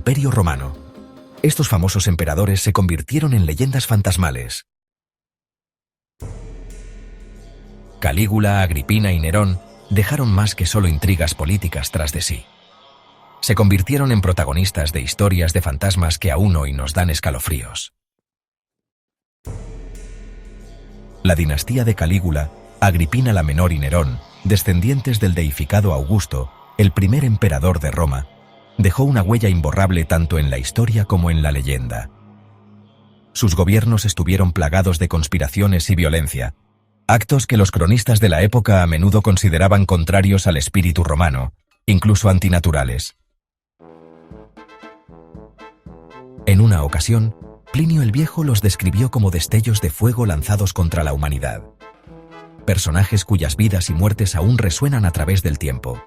Imperio Romano. Estos famosos emperadores se convirtieron en leyendas fantasmales. Calígula, Agripina y Nerón dejaron más que solo intrigas políticas tras de sí. Se convirtieron en protagonistas de historias de fantasmas que aún hoy nos dan escalofríos. La dinastía de Calígula, Agripina la Menor y Nerón, descendientes del deificado Augusto, el primer emperador de Roma, dejó una huella imborrable tanto en la historia como en la leyenda. Sus gobiernos estuvieron plagados de conspiraciones y violencia, actos que los cronistas de la época a menudo consideraban contrarios al espíritu romano, incluso antinaturales. En una ocasión, Plinio el Viejo los describió como destellos de fuego lanzados contra la humanidad. Personajes cuyas vidas y muertes aún resuenan a través del tiempo.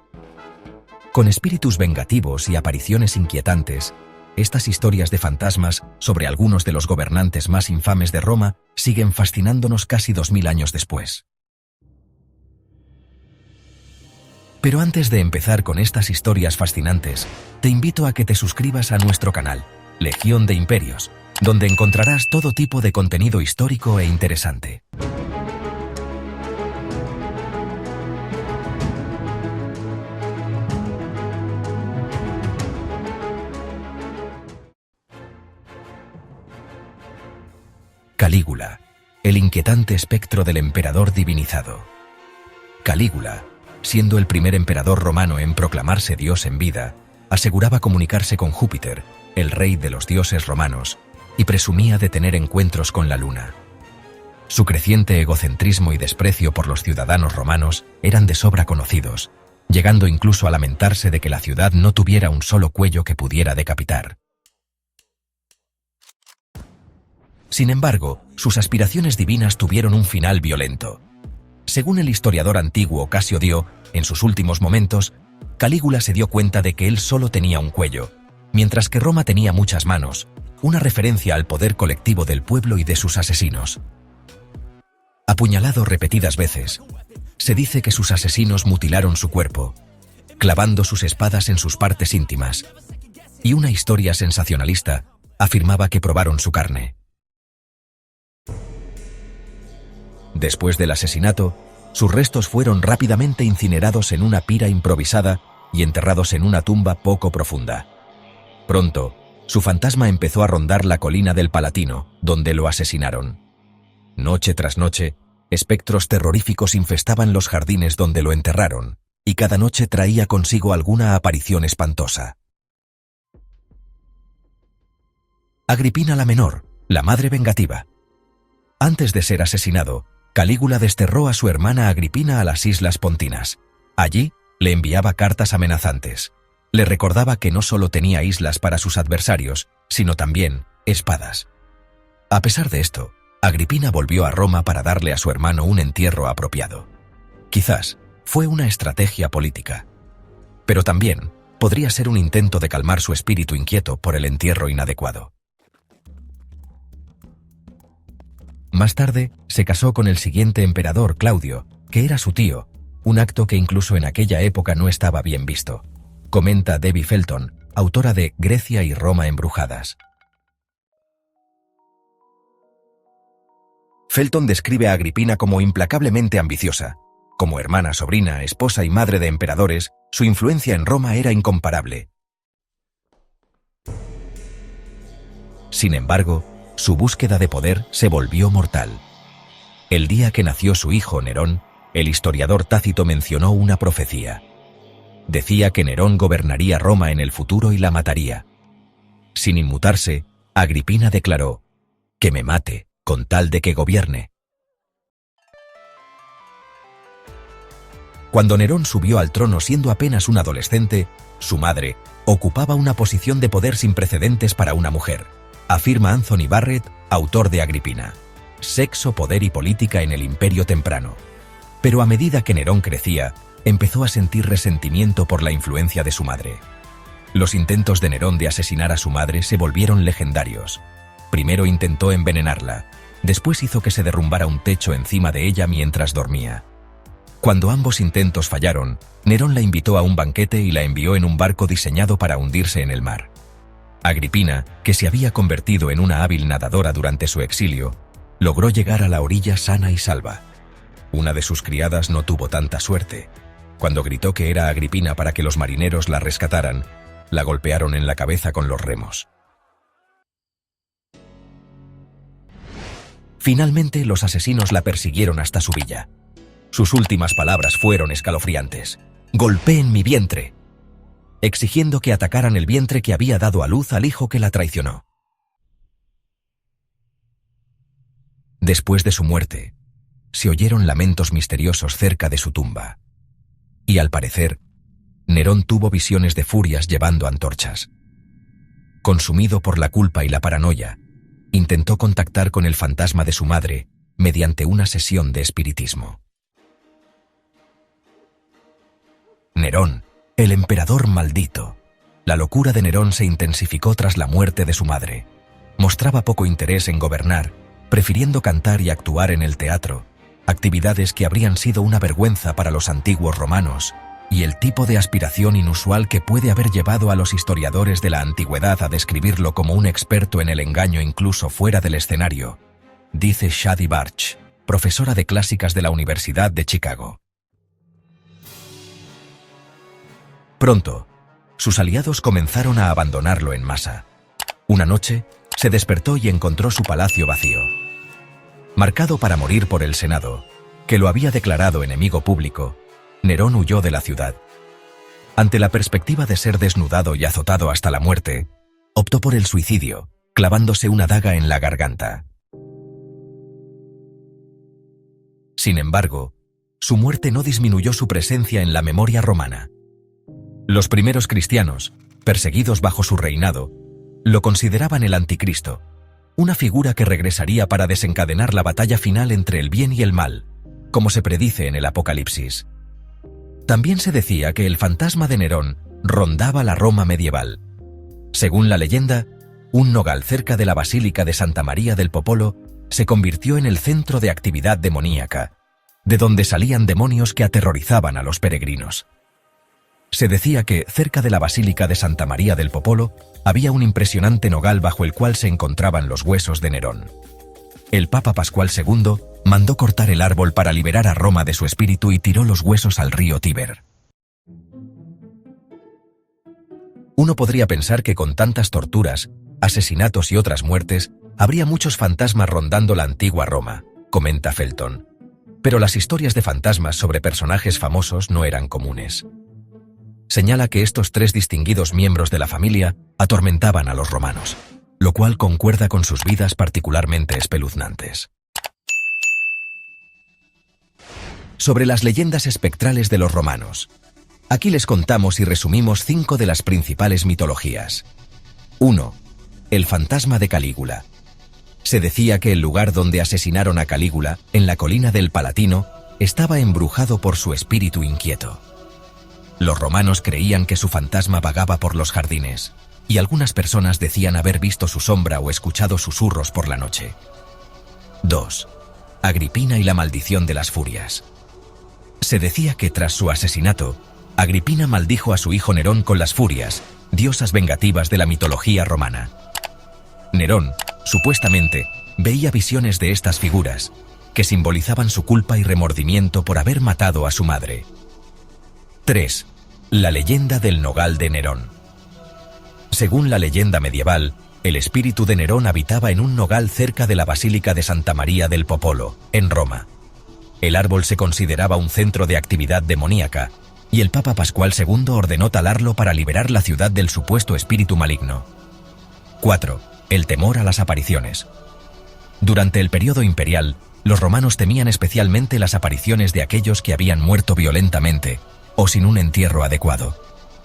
Con espíritus vengativos y apariciones inquietantes, estas historias de fantasmas sobre algunos de los gobernantes más infames de Roma siguen fascinándonos casi 2000 años después. Pero antes de empezar con estas historias fascinantes, te invito a que te suscribas a nuestro canal, Legión de Imperios, donde encontrarás todo tipo de contenido histórico e interesante. Calígula, el inquietante espectro del emperador divinizado. Calígula, siendo el primer emperador romano en proclamarse dios en vida, aseguraba comunicarse con Júpiter, el rey de los dioses romanos, y presumía de tener encuentros con la luna. Su creciente egocentrismo y desprecio por los ciudadanos romanos eran de sobra conocidos, llegando incluso a lamentarse de que la ciudad no tuviera un solo cuello que pudiera decapitar. Sin embargo, sus aspiraciones divinas tuvieron un final violento. Según el historiador antiguo Casio, en sus últimos momentos, Calígula se dio cuenta de que él solo tenía un cuello, mientras que Roma tenía muchas manos, una referencia al poder colectivo del pueblo y de sus asesinos. Apuñalado repetidas veces, se dice que sus asesinos mutilaron su cuerpo, clavando sus espadas en sus partes íntimas, y una historia sensacionalista afirmaba que probaron su carne. Después del asesinato, sus restos fueron rápidamente incinerados en una pira improvisada y enterrados en una tumba poco profunda. Pronto, su fantasma empezó a rondar la colina del Palatino, donde lo asesinaron. Noche tras noche, espectros terroríficos infestaban los jardines donde lo enterraron, y cada noche traía consigo alguna aparición espantosa. Agripina la Menor, la madre vengativa. Antes de ser asesinado, Calígula desterró a su hermana Agripina a las Islas Pontinas. Allí, le enviaba cartas amenazantes. Le recordaba que no solo tenía islas para sus adversarios, sino también espadas. A pesar de esto, Agripina volvió a Roma para darle a su hermano un entierro apropiado. Quizás fue una estrategia política, pero también podría ser un intento de calmar su espíritu inquieto por el entierro inadecuado. Más tarde, se casó con el siguiente emperador, Claudio, que era su tío, un acto que incluso en aquella época no estaba bien visto. Comenta Debbie Felton, autora de Grecia y Roma embrujadas. Felton describe a Agripina como implacablemente ambiciosa. Como hermana, sobrina, esposa y madre de emperadores, su influencia en Roma era incomparable. Sin embargo, su búsqueda de poder se volvió mortal. El día que nació su hijo Nerón, el historiador Tácito mencionó una profecía. Decía que Nerón gobernaría Roma en el futuro y la mataría. Sin inmutarse, Agripina declaró: «Que me mate, con tal de que gobierne». Cuando Nerón subió al trono siendo apenas un adolescente, su madre ocupaba una posición de poder sin precedentes para una mujer, afirma Anthony Barrett, autor de Agripina, Sexo, Poder y Política en el Imperio Temprano. Pero a medida que Nerón crecía, empezó a sentir resentimiento por la influencia de su madre. Los intentos de Nerón de asesinar a su madre se volvieron legendarios. Primero intentó envenenarla, después hizo que se derrumbara un techo encima de ella mientras dormía. Cuando ambos intentos fallaron, Nerón la invitó a un banquete y la envió en un barco diseñado para hundirse en el mar. Agripina, que se había convertido en una hábil nadadora durante su exilio, logró llegar a la orilla sana y salva. Una de sus criadas no tuvo tanta suerte. Cuando gritó que era Agripina para que los marineros la rescataran, la golpearon en la cabeza con los remos. Finalmente, los asesinos la persiguieron hasta su villa. Sus últimas palabras fueron escalofriantes. «Golpeen mi vientre», exigiendo que atacaran el vientre que había dado a luz al hijo que la traicionó. Después de su muerte, se oyeron lamentos misteriosos cerca de su tumba. Y al parecer, Nerón tuvo visiones de furias llevando antorchas. Consumido por la culpa y la paranoia, intentó contactar con el fantasma de su madre mediante una sesión de espiritismo. Nerón, el emperador maldito. La locura de Nerón se intensificó tras la muerte de su madre. Mostraba poco interés en gobernar, prefiriendo cantar y actuar en el teatro, actividades que habrían sido una vergüenza para los antiguos romanos, y el tipo de aspiración inusual que puede haber llevado a los historiadores de la antigüedad a describirlo como un experto en el engaño incluso fuera del escenario, dice Shadi Barch, profesora de clásicas de la Universidad de Chicago. Pronto, sus aliados comenzaron a abandonarlo en masa. Una noche, se despertó y encontró su palacio vacío. Marcado para morir por el Senado, que lo había declarado enemigo público, Nerón huyó de la ciudad. Ante la perspectiva de ser desnudado y azotado hasta la muerte, optó por el suicidio, clavándose una daga en la garganta. Sin embargo, su muerte no disminuyó su presencia en la memoria romana. Los primeros cristianos, perseguidos bajo su reinado, lo consideraban el anticristo, una figura que regresaría para desencadenar la batalla final entre el bien y el mal, como se predice en el Apocalipsis. También se decía que el fantasma de Nerón rondaba la Roma medieval. Según la leyenda, un nogal cerca de la Basílica de Santa María del Popolo se convirtió en el centro de actividad demoníaca, de donde salían demonios que aterrorizaban a los peregrinos. Se decía que, cerca de la Basílica de Santa María del Popolo, había un impresionante nogal bajo el cual se encontraban los huesos de Nerón. El Papa Pascual II mandó cortar el árbol para liberar a Roma de su espíritu y tiró los huesos al río Tíber. Uno podría pensar que con tantas torturas, asesinatos y otras muertes, habría muchos fantasmas rondando la antigua Roma, comenta Felton. Pero las historias de fantasmas sobre personajes famosos no eran comunes. Señala que estos tres distinguidos miembros de la familia atormentaban a los romanos, lo cual concuerda con sus vidas particularmente espeluznantes. Sobre las leyendas espectrales de los romanos. Aquí les contamos y resumimos 5 de las principales mitologías. 1. El fantasma de Calígula. Se decía que el lugar donde asesinaron a Calígula, en la colina del Palatino, estaba embrujado por su espíritu inquieto. Los romanos creían que su fantasma vagaba por los jardines, y algunas personas decían haber visto su sombra o escuchado susurros por la noche. 2. Agripina y la maldición de las furias. Se decía que tras su asesinato, Agripina maldijo a su hijo Nerón con las furias, diosas vengativas de la mitología romana. Nerón, supuestamente, veía visiones de estas figuras, que simbolizaban su culpa y remordimiento por haber matado a su madre. 3. La leyenda del nogal de Nerón. Según la leyenda medieval, el espíritu de Nerón habitaba en un nogal cerca de la Basílica de Santa María del Popolo, en Roma. El árbol se consideraba un centro de actividad demoníaca, y el Papa Pascual II ordenó talarlo para liberar la ciudad del supuesto espíritu maligno. 4. El temor a las apariciones. Durante el periodo imperial, los romanos temían especialmente las apariciones de aquellos que habían muerto violentamente, o sin un entierro adecuado.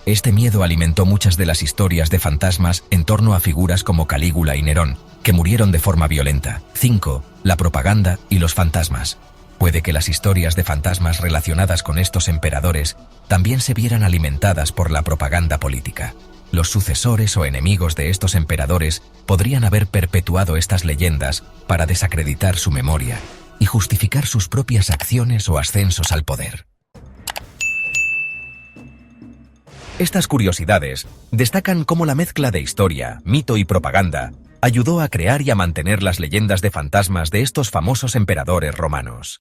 Este miedo alimentó muchas de las historias de fantasmas en torno a figuras como Calígula y Nerón, que murieron de forma violenta. 5. La propaganda y los fantasmas. Puede que las historias de fantasmas relacionadas con estos emperadores también se vieran alimentadas por la propaganda política. Los sucesores o enemigos de estos emperadores podrían haber perpetuado estas leyendas para desacreditar su memoria y justificar sus propias acciones o ascensos al poder. Estas curiosidades destacan cómo la mezcla de historia, mito y propaganda ayudó a crear y a mantener las leyendas de fantasmas de estos famosos emperadores romanos.